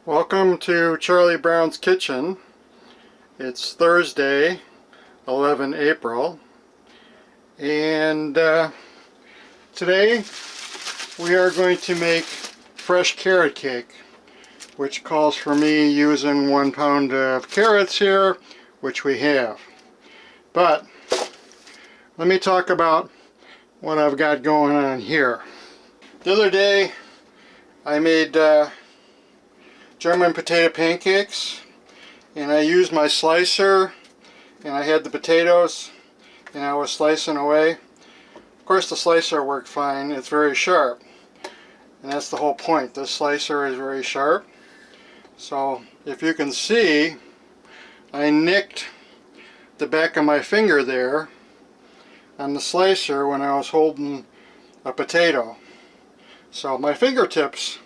Welcome to Charlie Brown's Kitchen. It's Thursday, 11 April, and today we are going to make fresh carrot cake, which calls for me using 1 pound of carrots here, which we have. But let me talk about what I've got going on here. The other day I made German potato pancakes, and I used my slicer, and I had the potatoes and I was slicing away. Of course the slicer worked fine. It's very sharp, and that's the whole point. This slicer is very sharp. So if you can see, I nicked the back of my finger there on the slicer when I was holding a potato. So my fingertips,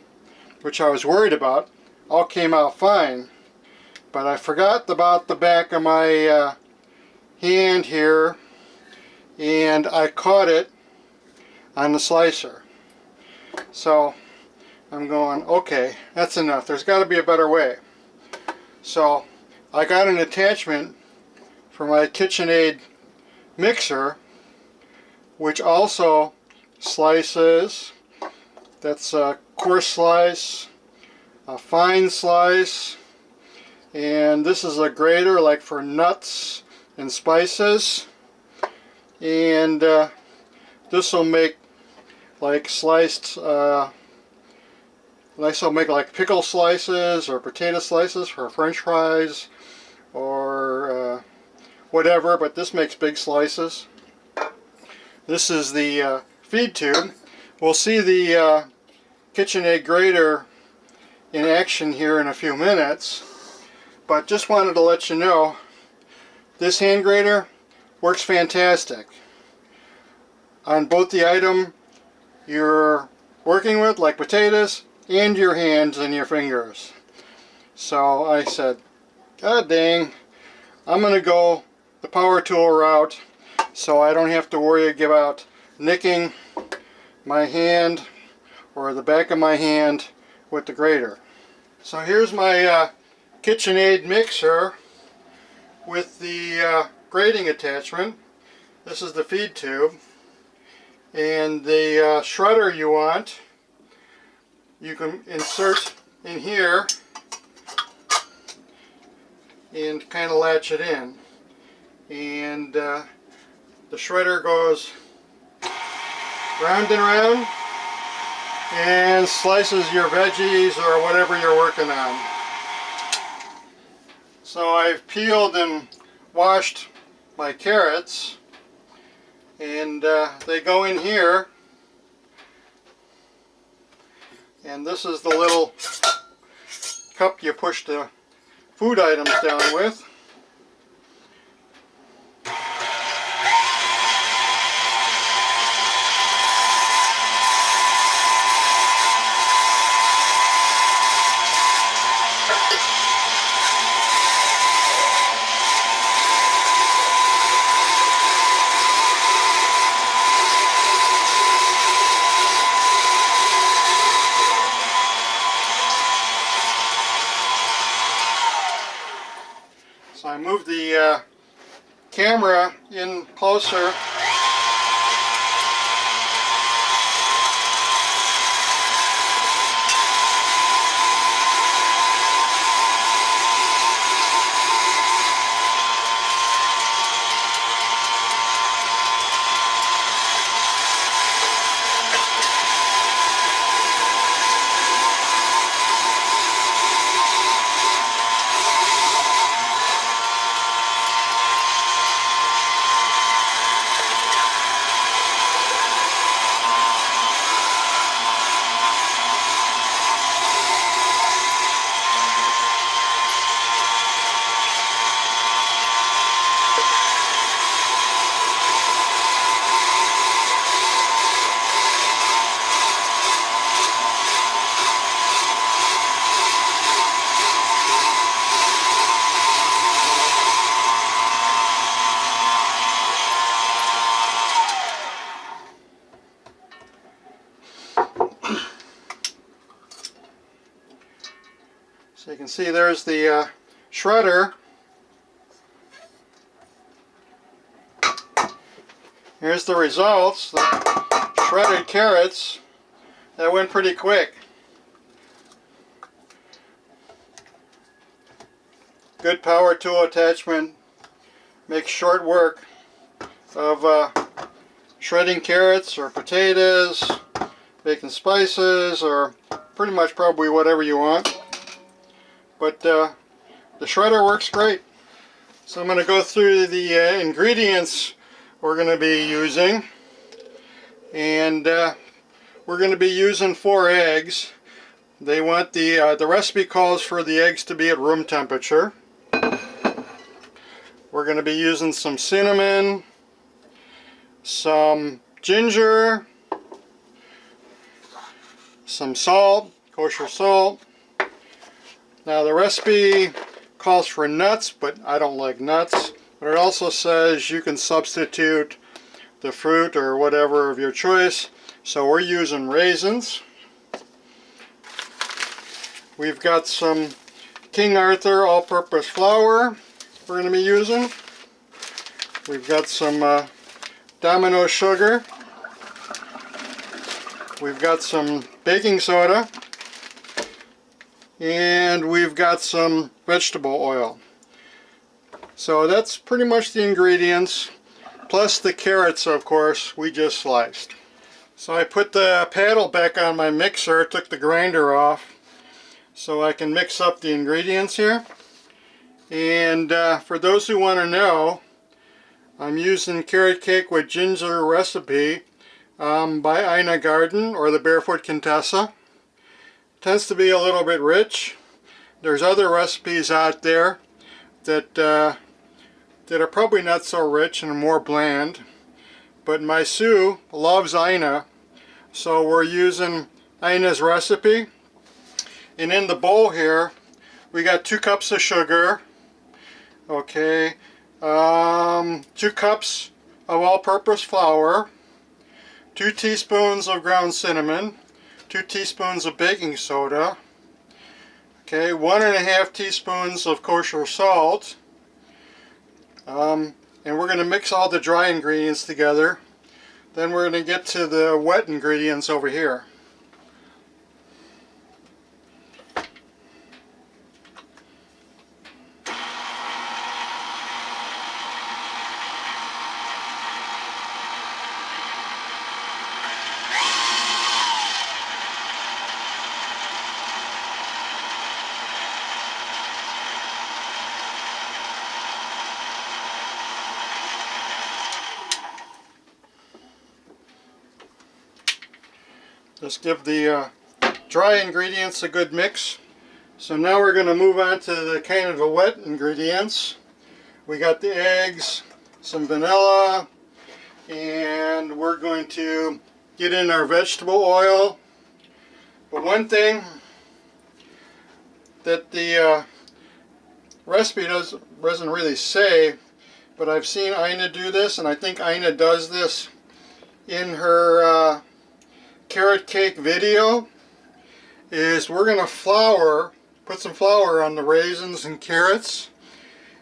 which I was worried about, all came out fine, but I forgot about the back of my hand here, and I caught it on the slicer. So I'm going, okay, that's enough. There's got to be a better way. So I got an attachment for my KitchenAid mixer, which also slices. That's a coarse slice, a fine slice, and this is a grater like for nuts and spices, and this will make like sliced this will make like pickle slices or potato slices for French fries or whatever, but this makes big slices. This is the feed tube. We'll see the KitchenAid grater in action here in a few minutes, but just wanted to let you know this hand grater works fantastic on both the item you're working with, like potatoes, and your hands and your fingers. So I said, God dang, I'm gonna go the power tool route so I don't have to worry about nicking my hand or the back of my hand with the grater. So here's my KitchenAid mixer with the grating attachment. This is the feed tube, and the shredder you want, you can insert in here and kind of latch it in, and the shredder goes round and round and slices your veggies or whatever you're working on. So I've peeled and washed my carrots, and they go in here, and this is the little cup you push the food items down with. So I moved the camera in closer. So you can see there's the shredder. Here's the results, the shredded carrots. That went pretty quick. Good power tool attachment. Makes short work of shredding carrots or potatoes, making spices, or pretty much probably whatever you want. But the shredder works great. So I'm going to go through the ingredients we're going to be using. And we're going to be using 4 eggs. They want the recipe calls for the eggs to be at room temperature. We're going to be using some cinnamon, some ginger, some salt, kosher salt. Now the recipe calls for nuts, but I don't like nuts. But it also says you can substitute the fruit or whatever of your choice. So we're using raisins. We've got some King Arthur all-purpose flour we're going to be using. We've got some Domino sugar. We've got some baking soda. And we've got some vegetable oil. So that's pretty much the ingredients, plus the carrots, of course, we just sliced. So I put the paddle back on my mixer, took the grinder off, so I can mix up the ingredients here. And for those who want to know, I'm using carrot cake with ginger recipe by Ina Garden, or the Barefoot Contessa. Tends to be a little bit rich. There's other recipes out there that are probably not so rich and more bland. But my Sue loves Ina, so we're using Ina's recipe. And in the bowl here, we got 2 cups of sugar. Okay, 2 cups of all-purpose flour, 2 teaspoons of ground cinnamon, 2 teaspoons of baking soda, okay, 1.5 teaspoons of kosher salt, and we're going to mix all the dry ingredients together. Then we're going to get to the wet ingredients over here. Just give the dry ingredients a good mix. So now we're going to move on to the kind of the wet ingredients. We got the eggs, some vanilla, and we're going to get in our vegetable oil. But one thing that the recipe doesn't really say, but I've seen Ina do this, and I think Ina does this in her carrot cake video, is we're going to put some flour on the raisins and carrots,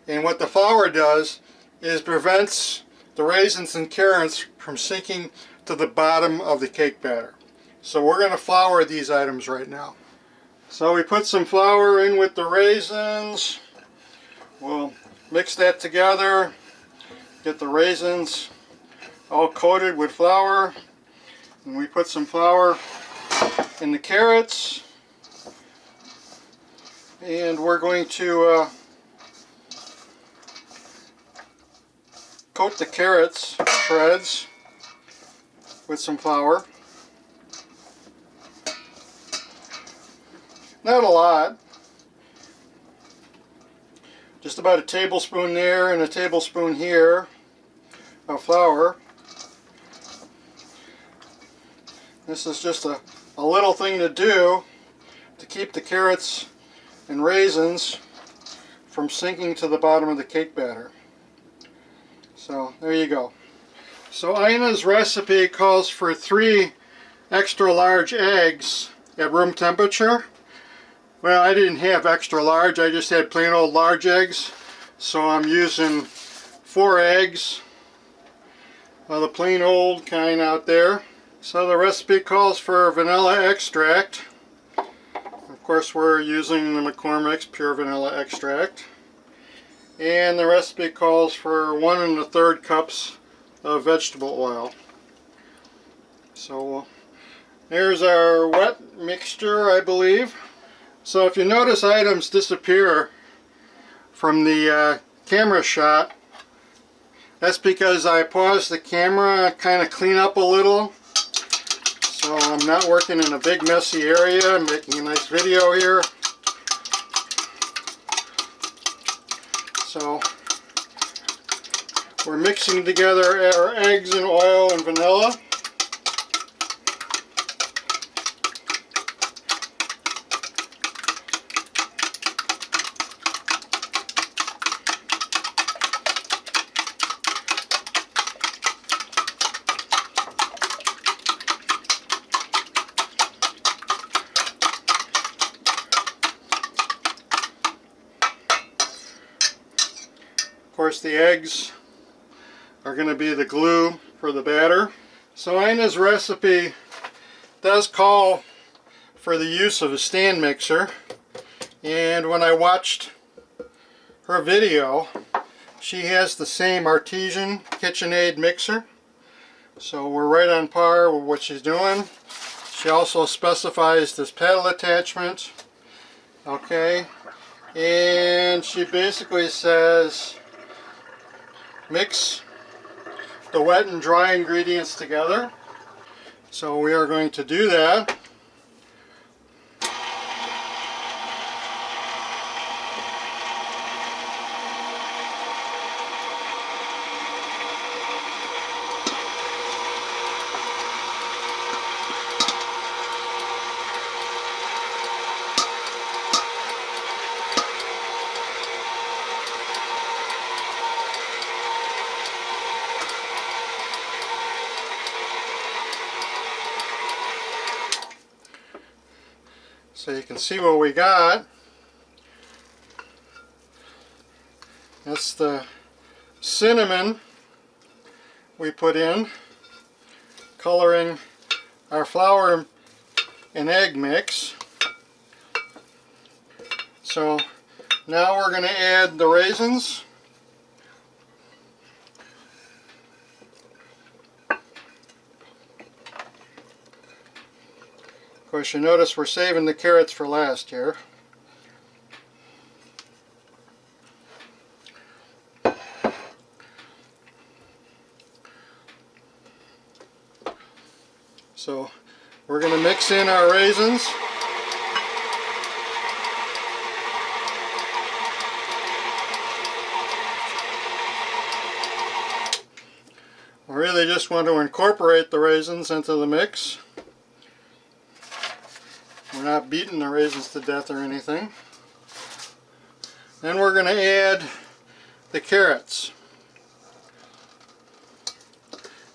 and what the flour does is prevents the raisins and carrots from sinking to the bottom of the cake batter. So we're going to flour these items right now. So we put some flour in with the raisins. We'll mix that together, get the raisins all coated with flour. And we put some flour in the carrots, and we're going to coat the carrots shreds with some flour. Not a lot, just about a tablespoon there and a tablespoon here of flour. This is just a little thing to do to keep the carrots and raisins from sinking to the bottom of the cake batter. So there you go. So Ina's recipe calls for 3 extra large eggs at room temperature. Well, I didn't have extra large, I just had plain old large eggs. So I'm using 4 eggs, the plain old kind out there. So the recipe calls for vanilla extract. Of course we're using the McCormick's pure vanilla extract. And the recipe calls for 1 1/3 cups of vegetable oil. So there's our wet mixture, I believe. So if you notice items disappear from the camera shot, that's because I paused the camera, kind of clean up a little. So I'm not working in a big messy area. I'm making a nice video here. So we're mixing together our eggs and oil and vanilla. Of course, the eggs are going to be the glue for the batter. So Ina's recipe does call for the use of a stand mixer, and when I watched her video, she has the same Artesian KitchenAid mixer, so we're right on par with what she's doing. She also specifies this paddle attachment, okay, and she basically says mix the wet and dry ingredients together. So we are going to do that. So you can see what we got. That's the cinnamon we put in, coloring our flour and egg mix. So now we're going to add the raisins. Of course, you notice we're saving the carrots for last here. So we're going to mix in our raisins. We really just want to incorporate the raisins into the mix. We're not beating the raisins to death or anything. Then we're going to add the carrots.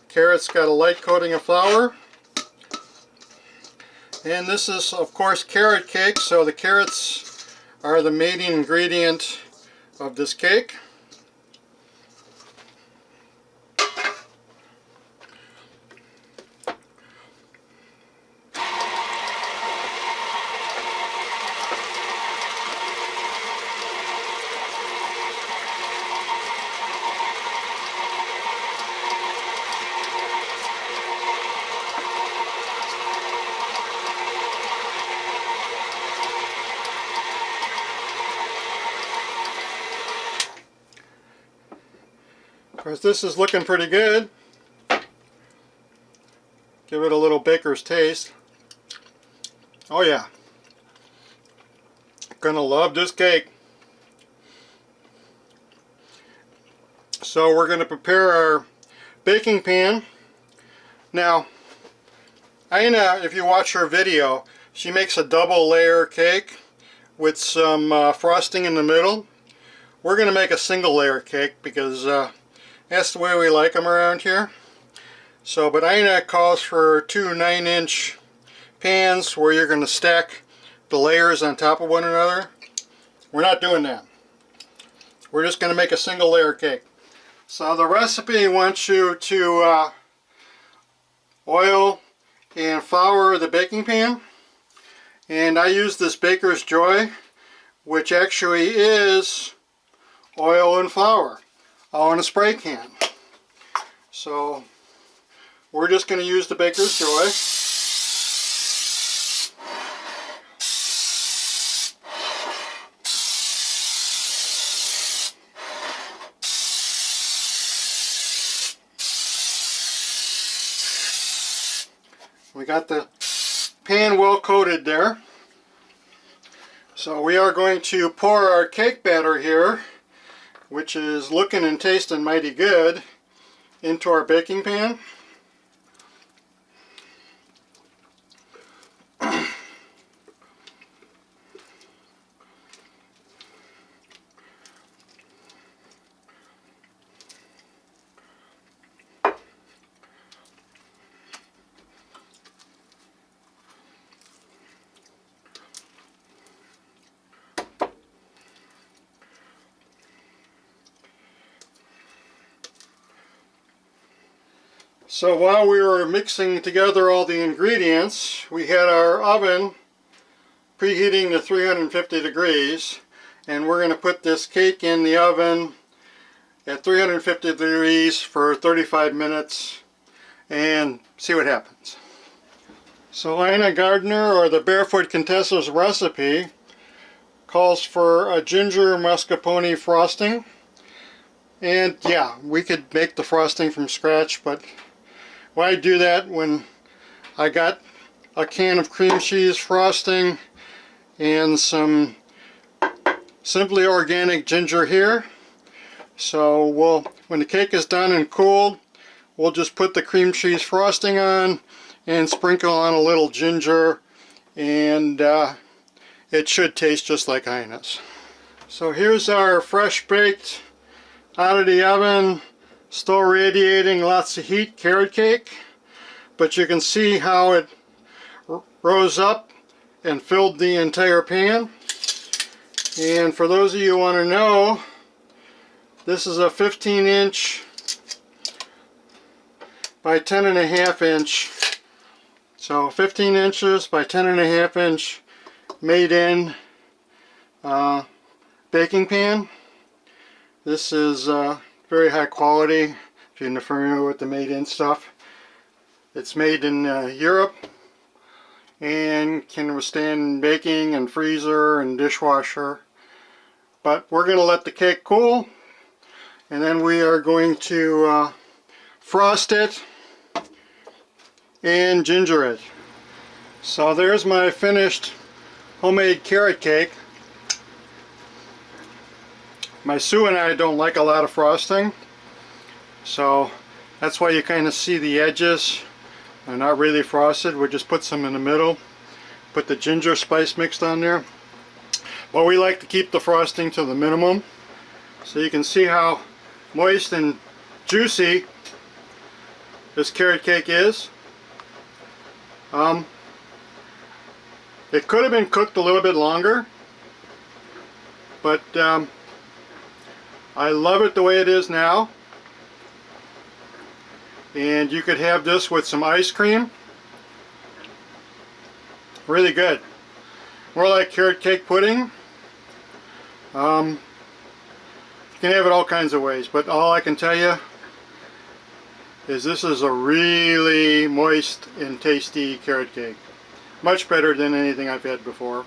Carrots got a light coating of flour. And this is, of course, carrot cake, so the carrots are the main ingredient of this cake. Of course, this is looking pretty good. Give it a little baker's taste. Oh yeah. Gonna love this cake. So we're going to prepare our baking pan. Now, Ina, if you watch her video, she makes a double layer cake with some frosting in the middle. We're going to make a single layer cake because that's the way we like them around here. So, but Ina calls for 2 9-inch pans where you're going to stack the layers on top of one another. We're not doing that. We're just going to make a single layer cake. So the recipe wants you to oil and flour the baking pan. And I use this Baker's Joy, which actually is oil and flour all in a spray can. So we're just going to use the Baker's Joy. We got the pan well coated there. So we are going to pour our cake batter here, which is looking and tasting mighty good, into our baking pan. So while we were mixing together all the ingredients, we had our oven preheating to 350 degrees, and we're going to put this cake in the oven at 350 degrees for 35 minutes and see what happens. So Ina Gardner, or the Barefoot Contessa's recipe, calls for a ginger mascarpone frosting. And yeah, we could make the frosting from scratch, but why do that when I got a can of cream cheese frosting and some Simply Organic ginger here. So when the cake is done and cooled, we'll just put the cream cheese frosting on and sprinkle on a little ginger, and it should taste just like Ina's. So here's our fresh baked, out of the oven, still radiating lots of heat carrot cake, but you can see how it rose up and filled the entire pan. And for those of you who want to know, this is a 15-inch by 10.5 inch. So 15 inches by 10.5 inch made in baking pan. This is very high quality, if you're familiar with the made in stuff. It's made in Europe and can withstand baking and freezer and dishwasher. But we're going to let the cake cool, and then we are going to frost it and ginger it. So there's my finished homemade carrot cake. My Sue and I don't like a lot of frosting, so that's why you kind of see the edges. They're not really frosted. We just put some in the middle, put the ginger spice mixed on there. But we like to keep the frosting to the minimum, so you can see how moist and juicy this carrot cake is. It could have been cooked a little bit longer, but I love it the way it is now. And you could have this with some ice cream. Really good. More like carrot cake pudding. You can have it all kinds of ways, but all I can tell you is this is a really moist and tasty carrot cake. Much better than anything I've had before.